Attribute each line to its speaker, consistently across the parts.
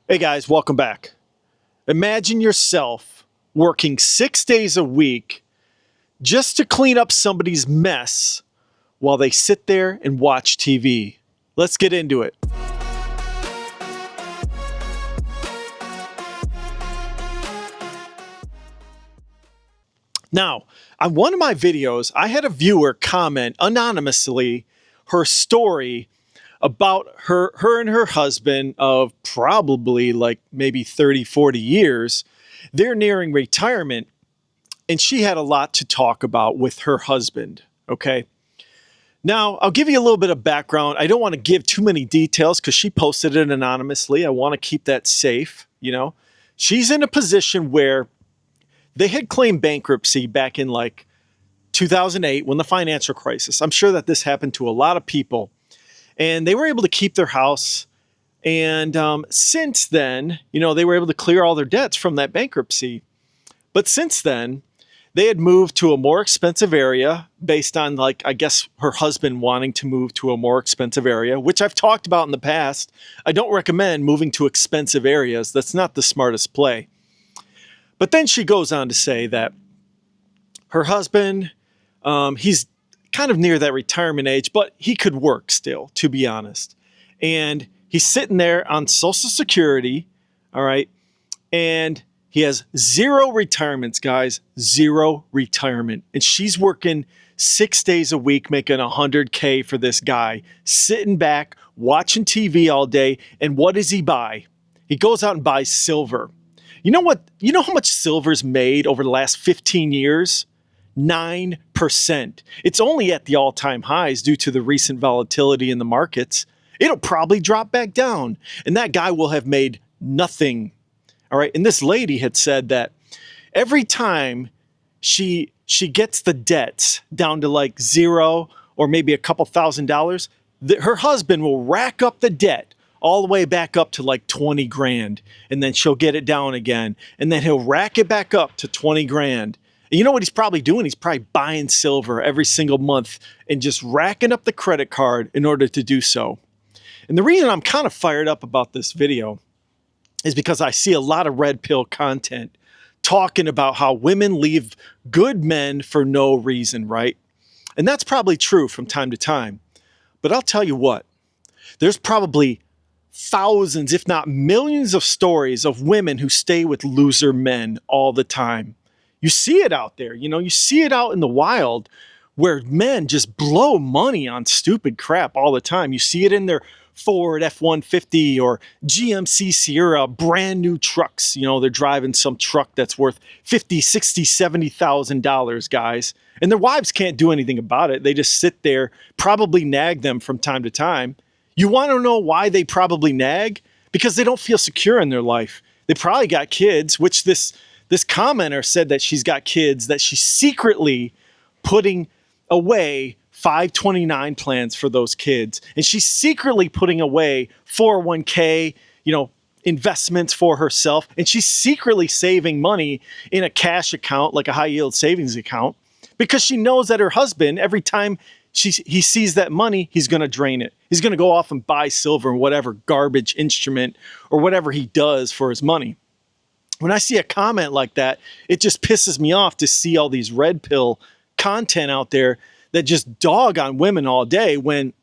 Speaker 1: Hey guys, welcome back. Imagine yourself working 6 days a week just to clean up somebody's mess while they sit there and watch TV. Let's get into it. Now, on one of my videos, I had a viewer comment anonymously her story about her and her husband of probably like maybe 30, 40 years. They're nearing retirement, and she had a lot to talk about with her husband, okay? Now, I'll give you a little bit of background. I don't want to give too many details because she posted it anonymously. I want to keep that safe, you know? She's in a position where they had claimed bankruptcy back in like 2008 when the financial crisis. I'm sure that this happened to a lot of people. And they were able to keep their house. And since then, they were able to clear all their debts from that bankruptcy. But since then, they had moved to a more expensive area based on, like, I guess her husband wanting to move to a more expensive area, which I've talked about in the past. I don't recommend moving to expensive areas. That's not the smartest play. But then she goes on to say that her husband, he's kind of near that retirement age, but he could work still, to be honest. And he's sitting there on Social Security, all right? And he has zero retirements, guys, zero retirement. And she's working 6 days a week, making $100K for this guy, sitting back, watching TV all day. And what does he buy? He goes out and buys silver. You know what? You know how much silver's made over the last 15 years? 9%. It's only at the all-time highs due to the recent volatility in the markets. It'll probably drop back down, and that guy will have made nothing. All right. And this lady had said that every time she gets the debts down to like zero or maybe a couple $1,000s, her husband will rack up the debt all the way back up to like 20 grand. And then she'll get it down again. And then he'll rack it back up to 20 grand. And you know what he's probably doing? He's probably buying silver every single month and just racking up the credit card in order to do so. And the reason I'm kind of fired up about this video is because I see a lot of red pill content talking about how women leave good men for no reason, right? And that's probably true from time to time. But I'll tell you what, there's probably thousands, if not millions of stories of women who stay with loser men all the time. You see it out there, you see it out in the wild where men just blow money on stupid crap all the time. You see it in their Ford F-150 or GMC Sierra brand new trucks. They're driving some truck that's worth $50,000, $60,000, $70,000, guys. And their wives can't do anything about it. They just sit there, probably nag them from time to time. You want to know why they probably nag? Because they don't feel secure in their life. They probably got kids, which this commenter said that she's got kids that she's secretly putting away 529 plans for those kids. And she's secretly putting away 401k, investments for herself. And she's secretly saving money in a cash account, like a high yield savings account, because she knows that her husband, every time he sees that money, he's going to drain it. He's going to go off and buy silver and whatever garbage instrument or whatever he does for his money. When I see a comment like that, it just pisses me off to see all these red pill content out there that just dog on women all day when,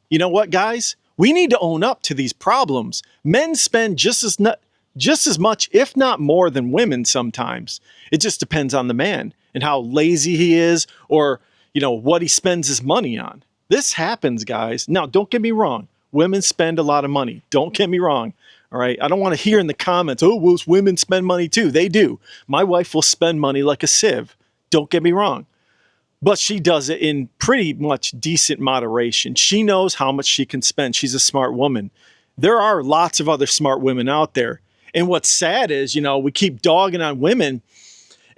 Speaker 1: you know what, guys? We need to own up to these problems. Men spend just as much, if not more, than women sometimes. It just depends on the man and how lazy he is or, what he spends his money on. This happens, guys. Now, don't get me wrong. Women spend a lot of money. Don't get me wrong. All right. I don't want to hear in the comments, oh, well, women spend money too. They do. My wife will spend money like a sieve. Don't get me wrong. But she does it in pretty much decent moderation. She knows how much she can spend. She's a smart woman. There are lots of other smart women out there. And what's sad is, we keep dogging on women.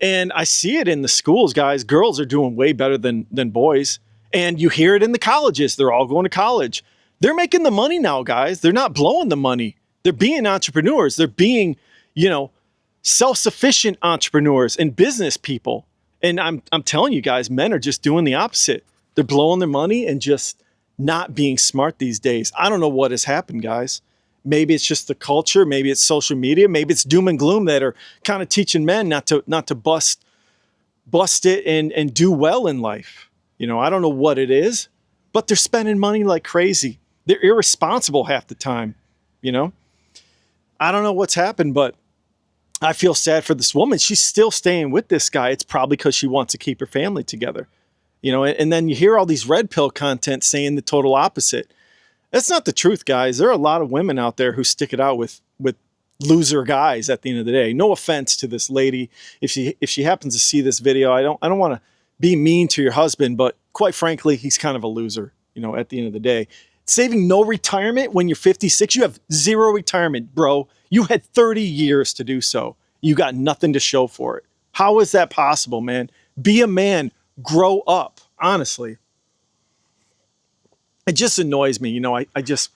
Speaker 1: And I see it in the schools, guys. Girls are doing way better than boys. And you hear it in the colleges. They're all going to college. They're making the money now, guys. They're not blowing the money. They're being entrepreneurs. They're being, self-sufficient entrepreneurs and business people. And I'm telling you guys, men are just doing the opposite. They're blowing their money and just not being smart these days. I don't know what has happened, guys. Maybe it's just the culture. Maybe it's social media. Maybe it's doom and gloom that are kind of teaching men not to bust it and do well in life. I don't know what it is, but they're spending money like crazy. They're irresponsible half the time. I don't know what's happened, but I feel sad for this woman. She's still staying with this guy. It's probably because she wants to keep her family together. And then you hear all these red pill content saying the total opposite. That's not the truth, guys. There are a lot of women out there who stick it out with loser guys at the end of the day. No offense to this lady. If she happens to see this video, I don't want to be mean to your husband, but quite frankly, he's kind of a loser, at the end of the day. Saving no retirement when you're 56, you have zero retirement, bro. You had 30 years to do so. You got nothing to show for it. How is that possible, man? Be a man. Grow up, honestly. It just annoys me. I just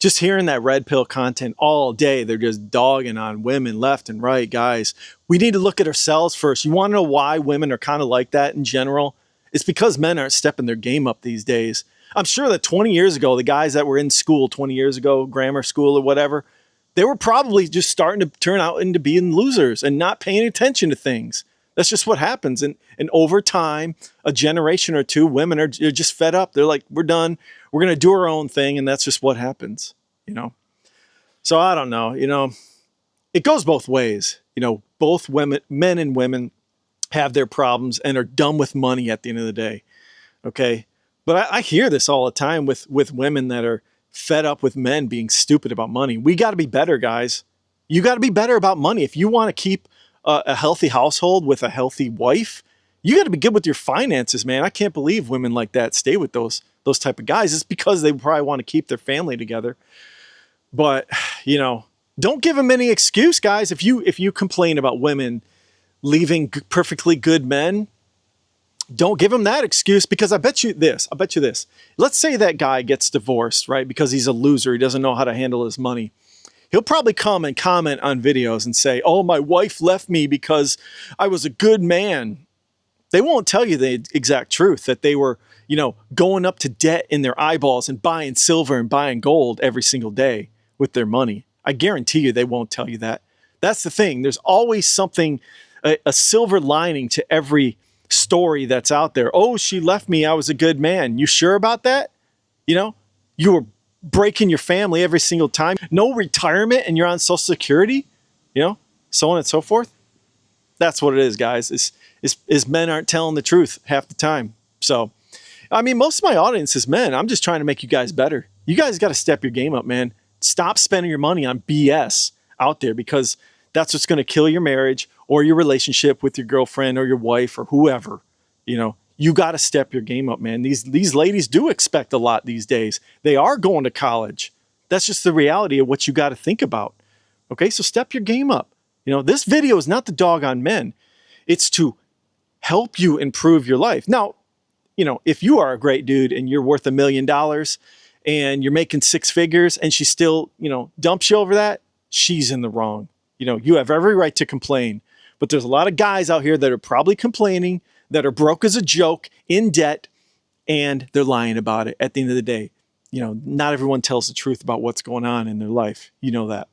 Speaker 1: hearing that red pill content all day. They're just dogging on women left and right, guys. We need to look at ourselves first. You want to know why women are kind of like that in general? It's because men aren't stepping their game up these days. I'm sure that 20 years ago, the guys that were in school 20 years ago, grammar school or whatever, they were probably just starting to turn out into being losers and not paying attention to things. That's just what happens. And over time, a generation or two, women are just fed up. They're like, we're done. We're going to do our own thing. And that's just what happens, So I don't know, it goes both ways. Both men and women have their problems and are done with money at the end of the day. Okay. But I hear this all the time with women that are fed up with men being stupid about money. We got to be better, guys. You got to be better about money. If you want to keep a healthy household with a healthy wife, you got to be good with your finances, man. I can't believe women like that stay with those type of guys. It's because they probably want to keep their family together. But, don't give them any excuse, guys. If you complain about women leaving perfectly good men, don't give him that excuse, because I bet you this. Let's say that guy gets divorced, right? Because he's a loser. He doesn't know how to handle his money. He'll probably come and comment on videos and say, oh, my wife left me because I was a good man. They won't tell you the exact truth, that they were, going up to debt in their eyeballs and buying silver and buying gold every single day with their money. I guarantee you they won't tell you that. That's the thing. There's always something, a silver lining to every story that's out there. Oh, she left me. I was a good man. You sure about that? You were breaking your family every single time. No retirement and you're on Social Security, so on and so forth. That's what it is, guys. Is men aren't telling the truth half the time. So, most of my audience is men. I'm just trying to make you guys better. You guys got to step your game up, man. Stop spending your money on BS out there, because that's what's going to kill your marriage or your relationship with your girlfriend or your wife or whoever. You got to step your game up, man. These ladies do expect a lot these days. They are going to college. That's just the reality of what you got to think about. Okay, so step your game up. This video is not the dog on men. It's to help you improve your life. Now, if you are a great dude and you're worth $1 million and you're making 6 figures and she still, dumps you over that, she's in the wrong. You have every right to complain. But there's a lot of guys out here that are probably complaining, that are broke as a joke, in debt, and they're lying about it at the end of the day. Not everyone tells the truth about what's going on in their life. You know that.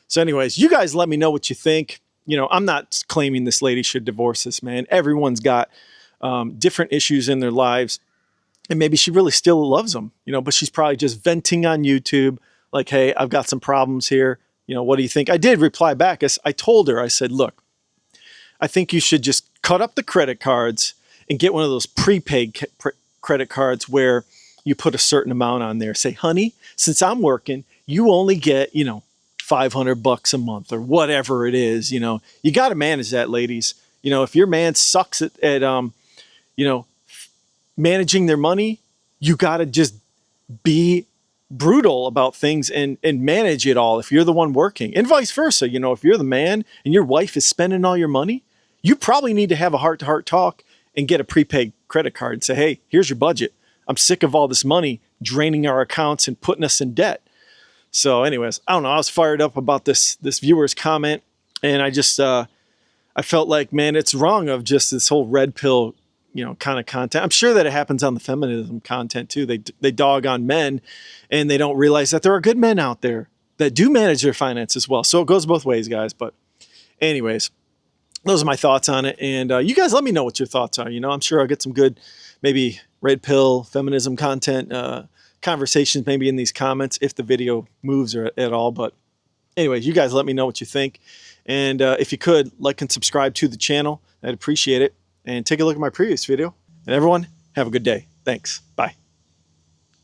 Speaker 1: So anyways, you guys let me know what you think. I'm not claiming this lady should divorce this man. Everyone's got different issues in their lives. And maybe she really still loves him, but she's probably just venting on YouTube. Like, hey, I've got some problems here. What do you think? I did reply back. I told her, I said, look, I think you should just cut up the credit cards and get one of those prepaid credit cards where you put a certain amount on there. Say, honey, since I'm working, you only get, $500 a month or whatever it is. You got to manage that, ladies. If your man sucks at managing their money, you got to just be brutal about things and manage it all if you're the one working, and vice versa. If you're the man and your wife is spending all your money, you probably need to have a heart-to-heart talk and get a prepaid credit card and say, hey, here's your budget. I'm sick of all this money draining our accounts and putting us in debt. So anyways, I don't know. I was fired up about this viewer's comment, and I just I felt like, man, it's wrong of just this whole red pill kind of content. I'm sure that it happens on the feminism content too. They dog on men, and they don't realize that there are good men out there that do manage their finances well. So it goes both ways, guys. But anyways, those are my thoughts on it. And you guys let me know what your thoughts are. I'm sure I'll get some good, maybe red pill feminism content conversations maybe in these comments if the video moves or at all. But anyways, you guys let me know what you think. And if you could, like and subscribe to the channel. I'd appreciate it. And take a look at my previous video. And everyone, have a good day. Thanks. Bye.